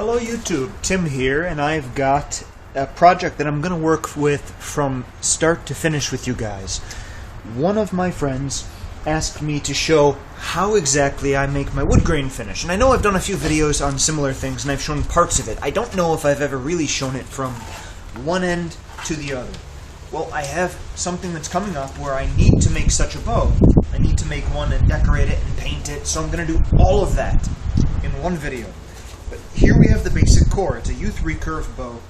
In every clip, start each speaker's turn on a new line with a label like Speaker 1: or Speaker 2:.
Speaker 1: Hello YouTube, Tim here, and I've got a project that I'm going to work with from start to finish with you guys. One of my friends asked me to show how exactly I make my wood grain finish, and I know I've done a few videos on similar things and I've shown parts of it. I don't know if I've ever really shown it from one end to the other. Well, I have something that's coming up where I need to make such a bow. I need to make one and decorate it and paint it, so I'm going to do all of that in one video. But here we have the basic core. It's a U3 curved bow.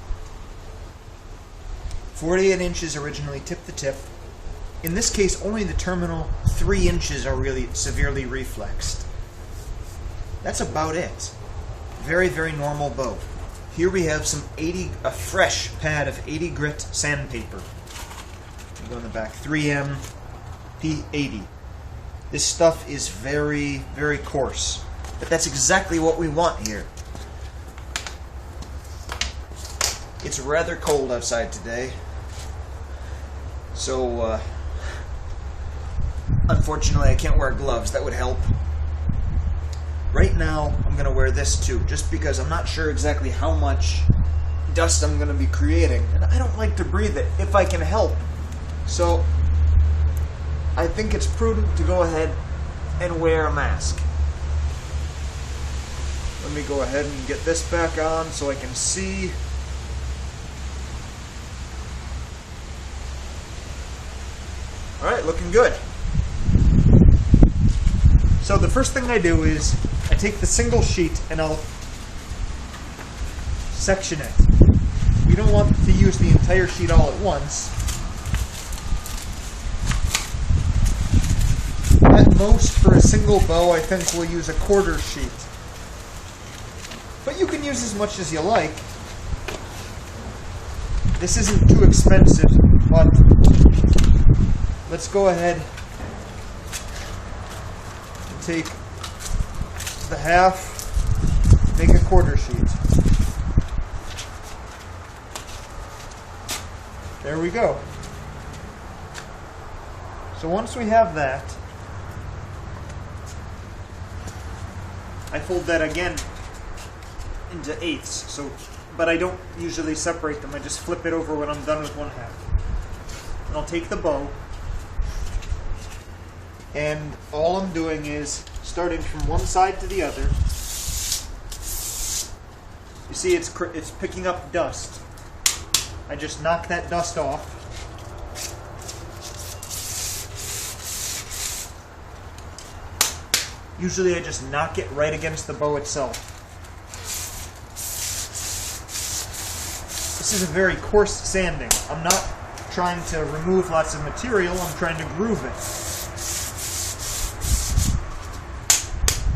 Speaker 1: 48 inches originally, tip to tip. In this case, only the terminal 3 inches are really severely reflexed. That's about it. Very, very normal bow. Here we have a fresh pad of 80 grit sandpaper. Go in the back, 3M P80. This stuff is very, very coarse, but that's exactly what we want here. It's rather cold outside today, so unfortunately I can't wear gloves. That would help. Right now I'm going to wear this too, just because I'm not sure exactly how much dust I'm going to be creating, and I don't like to breathe it if I can help. So I think it's prudent to go ahead and wear a mask. Let me go ahead and get this back on so I can see. Alright, looking good. So the first thing I do is I take the single sheet and I'll section it. We don't want to use the entire sheet all at once. At most, for a single bow, I think we'll use a quarter sheet. But you can use as much as you like. This isn't too expensive, but let's go ahead and take the half, make a quarter sheet. There we go. So once we have that, I fold that again into eighths, but I don't usually separate them. I just flip it over when I'm done with one half. And I'll take the bow, and all I'm doing is starting from one side to the other. You see it's picking up dust. I just knock that dust off. Usually I just knock it right against the bow itself. This is a very coarse sanding. I'm not trying to remove lots of material, I'm trying to groove it.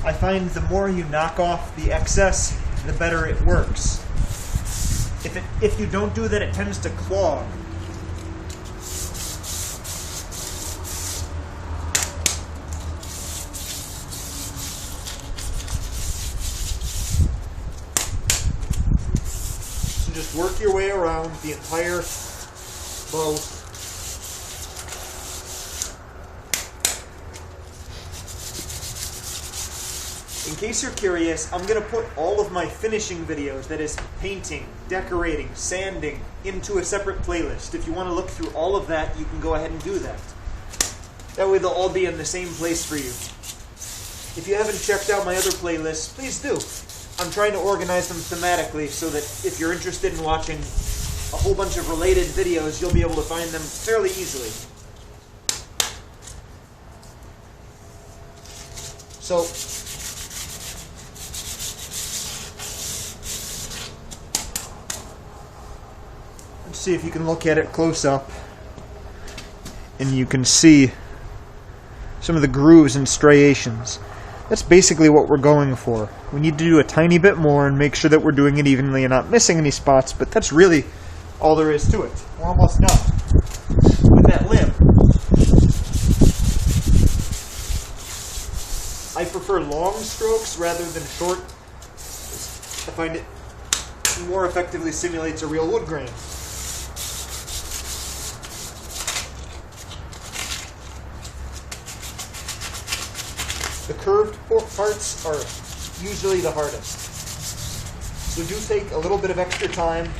Speaker 1: I find the more you knock off the excess, the better it works. If you don't do that, it tends to clog. Just work your way around the entire bow. In case you're curious, I'm going to put all of my finishing videos, that is painting, decorating, sanding, into a separate playlist. If you want to look through all of that, you can go ahead and do that. That way they'll all be in the same place for you. If you haven't checked out my other playlists, please do. I'm trying to organize them thematically so that if you're interested in watching a whole bunch of related videos, you'll be able to find them fairly easily. So, let's see if you can look at it close up, and you can see some of the grooves and striations. That's basically what we're going for. We need to do a tiny bit more and make sure that we're doing it evenly and not missing any spots, but that's really all there is to it. We're almost done with that limb. I prefer long strokes rather than short. I find it more effectively simulates a real wood grain. The curved parts are usually the hardest. So do take a little bit of extra time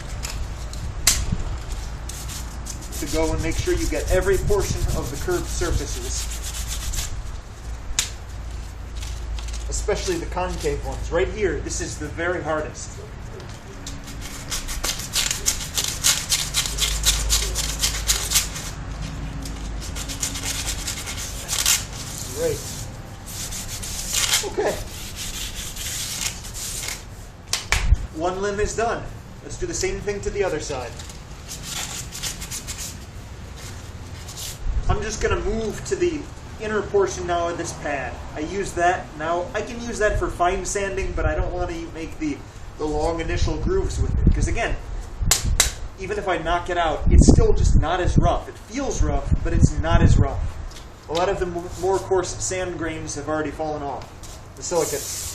Speaker 1: to go and make sure you get every portion of the curved surfaces, especially the concave ones. Right here, this is the very hardest. Great. Okay. One limb is done. Let's do the same thing to the other side. I'm just going to move to the inner portion now of this pad. I use that. Now, I can use that for fine sanding, but I don't want to make the long initial grooves with it. Because again, even if I knock it out, it's still just not as rough. It feels rough, but it's not as rough. A lot of the more coarse sand grains have already fallen off. The silicates.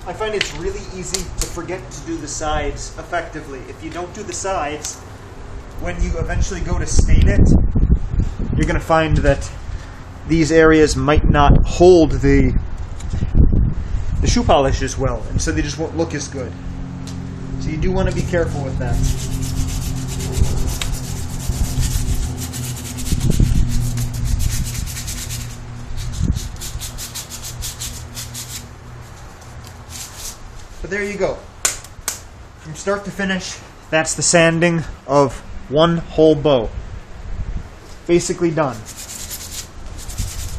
Speaker 1: I find it's really easy to forget to do the sides effectively. If you don't do the sides, when you eventually go to stain it, you're going to find that these areas might not hold the shoe polish as well, and so they just won't look as good. So you do want to be careful with that. But there you go. From start to finish, that's the sanding of one whole bow. Basically done.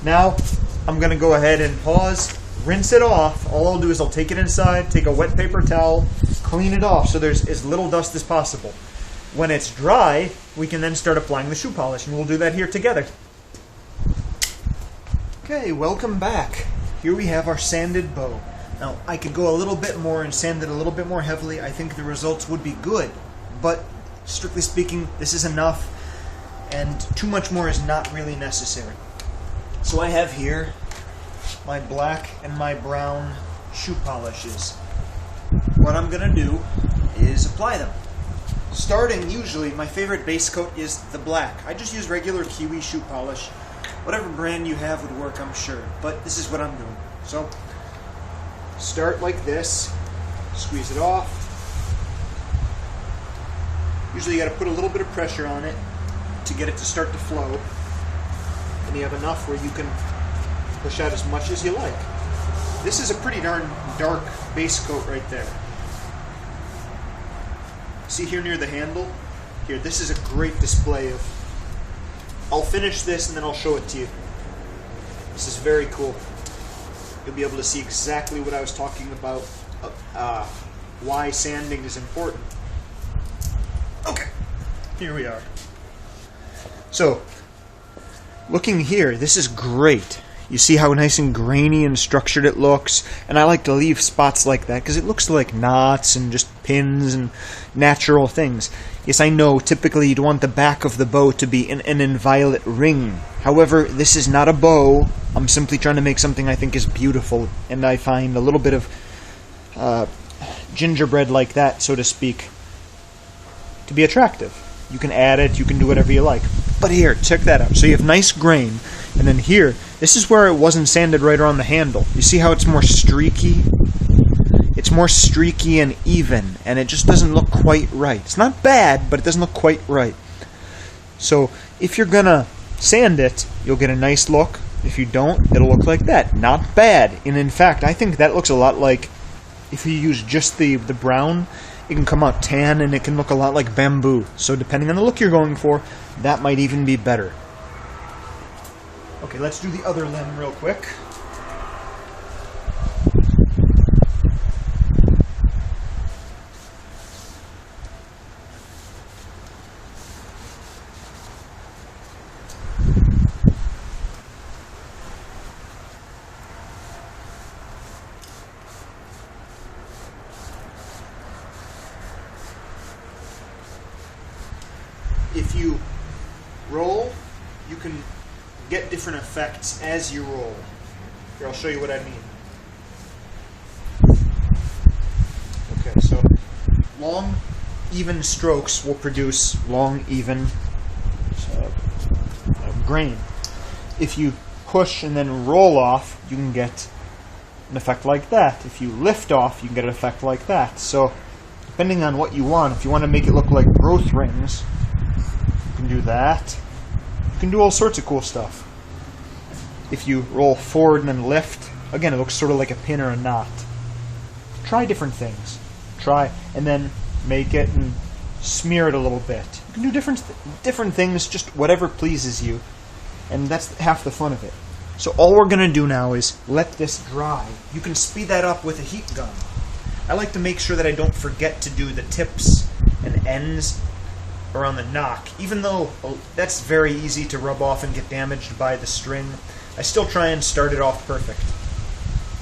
Speaker 1: Now, I'm going to go ahead and pause, rinse it off. All I'll do is I'll take it inside, take a wet paper towel, clean it off so there's as little dust as possible. When it's dry, we can then start applying the shoe polish, and we'll do that here together. Okay, welcome back. Here we have our sanded bow. Now, I could go a little bit more and sand it a little bit more heavily. I think the results would be good, but strictly speaking, this is enough, and too much more is not really necessary. So I have here my black and my brown shoe polishes. What I'm going to do is apply them. Starting, usually, my favorite base coat is the black. I just use regular Kiwi shoe polish. Whatever brand you have would work, I'm sure, but this is what I'm doing. So, start like this, squeeze it off. Usually you got to put a little bit of pressure on it to get it to start to flow. And you have enough where you can push out as much as you like. This is a pretty darn dark base coat right there. See here near the handle? Here, this is a great display of... I'll finish this and then I'll show it to you. This is very cool. You'll be able to see exactly what I was talking about, why sanding is important. Okay, here we are. So, looking here, this is great. You see how nice and grainy and structured it looks? And I like to leave spots like that because it looks like knots and just pins and natural things. Yes, I know, typically you'd want the back of the bow to be an inviolate ring. However, this is not a bow. I'm simply trying to make something I think is beautiful, and I find a little bit of gingerbread like that, so to speak, to be attractive. You can add it, you can do whatever you like. But here, check that out. So you have nice grain, and then here, this is where it wasn't sanded right around the handle. You see how it's more streaky? It's more streaky and even, and it just doesn't look quite right. It's not bad, but it doesn't look quite right. So if you're gonna sand it, you'll get a nice look. If you don't, it'll look like that. Not bad. And in fact, I think that looks a lot like, if you use just the brown, it can come out tan and it can look a lot like bamboo. So depending on the look you're going for, that might even be better. Okay, let's do the other limb real quick. if you roll, you can get different effects as you roll. Here, I'll show you what I mean. Okay, so long, even strokes will produce long, even grain. If you push and then roll off, you can get an effect like that. If you lift off, you can get an effect like that. So, depending on what you want, if you want to make it look like growth rings, you can do that. You can do all sorts of cool stuff. If you roll forward and then lift, again, it looks sort of like a pin or a knot. Try different things. Try, and then make it and smear it a little bit. You can do different things, just whatever pleases you. And that's half the fun of it. So all we're going to do now is let this dry. You can speed that up with a heat gun. I like to make sure that I don't forget to do the tips and ends around the knock. Even though that's very easy to rub off and get damaged by the string, I still try and start it off perfect,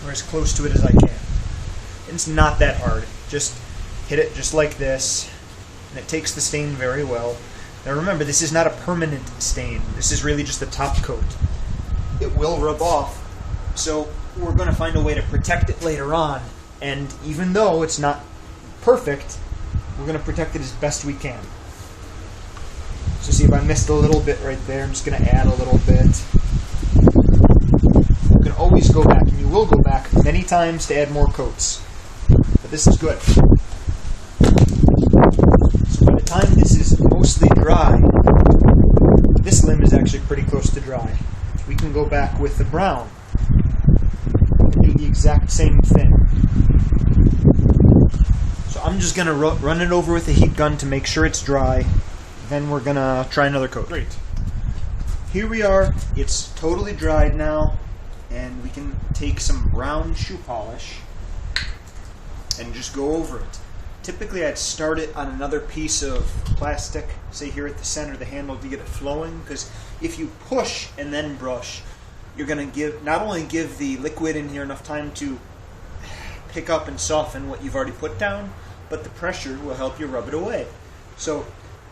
Speaker 1: or as close to it as I can. It's not that hard. Just hit it just like this, and it takes the stain very well. Now remember, this is not a permanent stain. This is really just the top coat. It will rub off, so we're going to find a way to protect it later on. And even though it's not perfect, we're going to protect it as best we can. So see if I missed a little bit right there. I'm just going to add a little bit. You can always go back, and you will go back many times to add more coats. But this is good. So by the time this is mostly dry, this limb is actually pretty close to dry. We can go back with the brown and do the exact same thing. So I'm just going to run it over with a heat gun to make sure it's dry. Then we're going to try another coat. Great. Here we are. It's totally dried now. And we can take some brown shoe polish and just go over it. Typically I'd start it on another piece of plastic, say here at the center of the handle, to get it flowing, because if you push and then brush, you're going to not only give the liquid in here enough time to pick up and soften what you've already put down, but the pressure will help you rub it away. So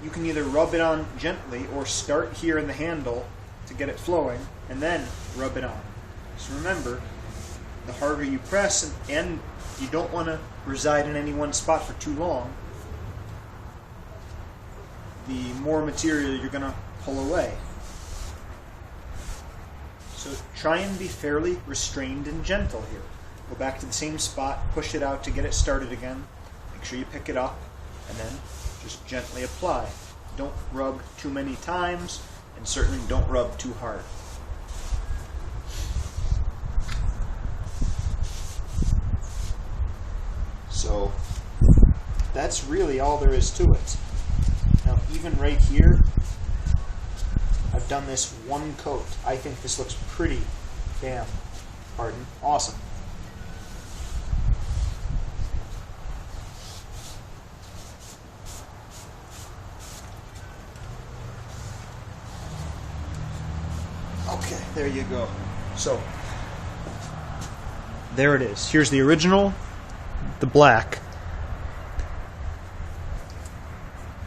Speaker 1: you can either rub it on gently or start here in the handle to get it flowing and then rub it on. So remember, the harder you press, and you don't want to reside in any one spot for too long, the more material you're going to pull away. So try and be fairly restrained and gentle here. Go back to the same spot, push it out to get it started again. Make sure you pick it up, and then just gently apply. Don't rub too many times, and certainly don't rub too hard. So that's really all there is to it. Now even right here, I've done this one coat. I think this looks pretty damn, awesome. Okay, there you go. So there it is. Here's the original, the black,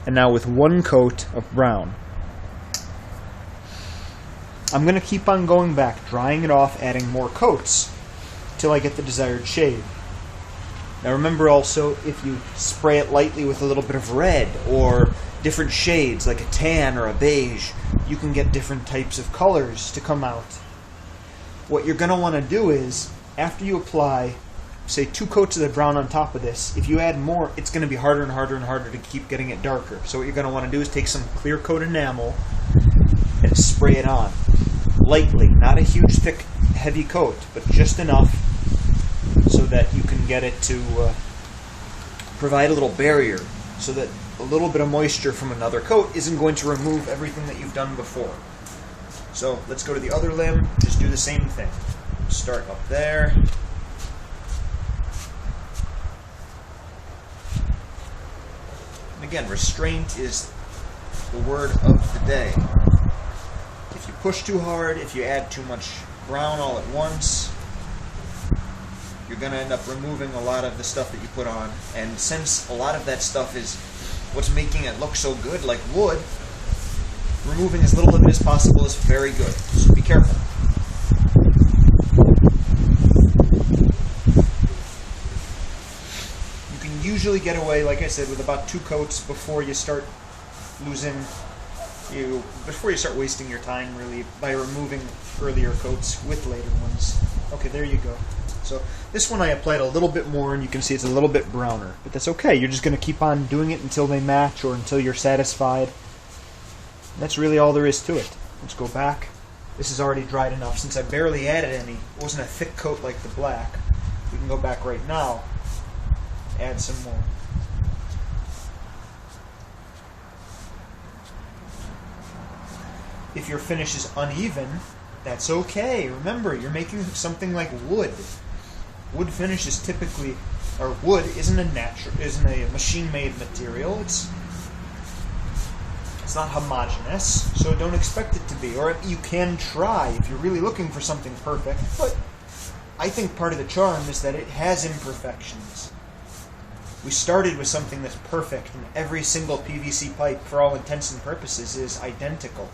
Speaker 1: and now with one coat of brown. I'm going to keep on going back, drying it off, adding more coats till I get the desired shade. Now remember also, if you spray it lightly with a little bit of red or different shades like a tan or a beige, you can get different types of colors to come out. What you're going to want to do is, after you apply, say 2 coats of the brown on top of this, if you add more, it's going to be harder and harder and harder to keep getting it darker. So what you're going to want to do is take some clear coat enamel and spray it on. Lightly, not a huge, thick, heavy coat, but just enough so that you can get it to provide a little barrier, so that a little bit of moisture from another coat isn't going to remove everything that you've done before. So let's go to the other limb, just do the same thing. Start up there. And again, restraint is the word of the day. If you push too hard, if you add too much brown all at once, you're going to end up removing a lot of the stuff that you put on. And since a lot of that stuff is what's making it look so good, like wood, removing as little of it as possible is very good. So be careful. You can usually get away, like I said, with about 2 coats before you start before you start wasting your time, really, by removing earlier coats with later ones. Okay, there you go. So this one I applied a little bit more, and you can see it's a little bit browner. But that's okay. You're just going to keep on doing it until they match or until you're satisfied. And that's really all there is to it. Let's go back. This is already dried enough. Since I barely added any, it wasn't a thick coat like the black. We can go back right now, add some more. If your finish is uneven, that's okay. Remember, you're making something like wood. Wood finish is typically, or wood isn't a machine-made material. It's not homogeneous, so don't expect it to be. Or you can try if you're really looking for something perfect, but I think part of the charm is that it has imperfections. We started with something that's perfect, and every single PVC pipe, for all intents and purposes, is identical.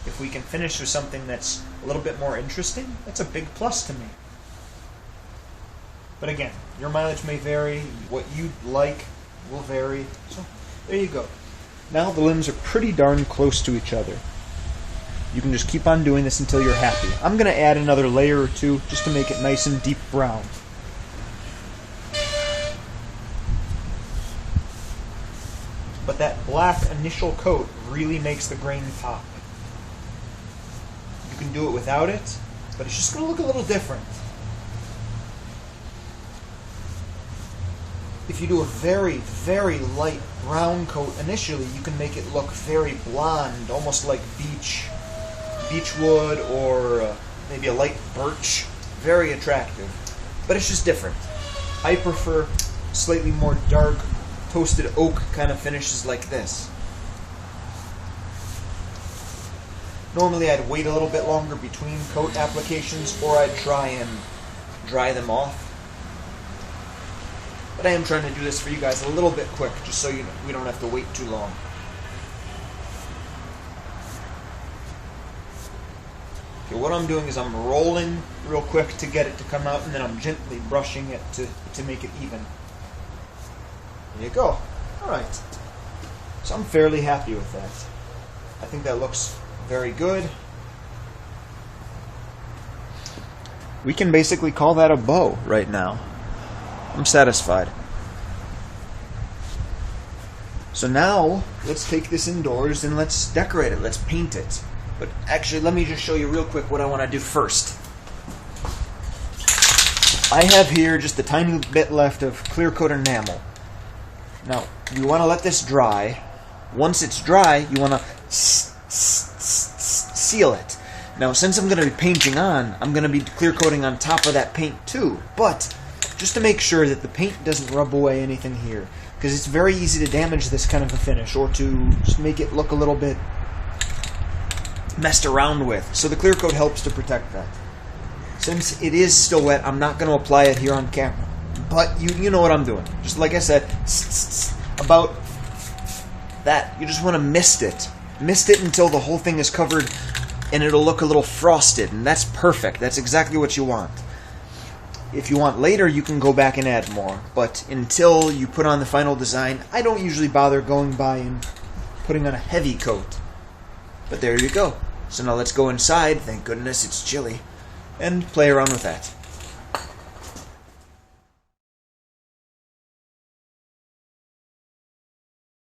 Speaker 1: If we can finish with something that's a little bit more interesting, that's a big plus to me. But again, your mileage may vary, what you like will vary, so there you go. Now the limbs are pretty darn close to each other. You can just keep on doing this until you're happy. I'm going to add another layer or 2 just to make it nice and deep brown. But that black initial coat really makes the grain pop. You can do it without it, but it's just going to look a little different. If you do a very, very light brown coat initially, you can make it look very blonde, almost like beechwood or maybe a light birch. Very attractive. But it's just different. I prefer slightly more dark, toasted oak kind of finishes like this. Normally I'd wait a little bit longer between coat applications, or I'd try and dry them off. But I am trying to do this for you guys a little bit quick, just so we don't have to wait too long. Okay, what I'm doing is I'm rolling real quick to get it to come out, and then I'm gently brushing it to make it even. There you go. Alright. So I'm fairly happy with that. I think that looks very good. We can basically call that a bow right now. I'm satisfied. So now, let's take this indoors and let's decorate it. Let's paint it. But actually, let me just show you real quick what I want to do first. I have here just a tiny bit left of clear coat enamel. Now, you want to let this dry. Once it's dry, you want to seal it. Now, since I'm going to be painting on, I'm going to be clear coating on top of that paint too. But just to make sure that the paint doesn't rub away anything here, because it's very easy to damage this kind of a finish, or to just make it look a little bit messed around with. So the clear coat helps to protect that. Since it is still wet, I'm not going to apply it here on camera. But you know what I'm doing. Just like I said, about that. You just want to mist it. Mist it until the whole thing is covered, and it'll look a little frosted, and that's perfect. That's exactly what you want. If you want later, you can go back and add more. But until you put on the final design, I don't usually bother going by and putting on a heavy coat. But there you go. So now let's go inside, thank goodness it's chilly, and play around with that.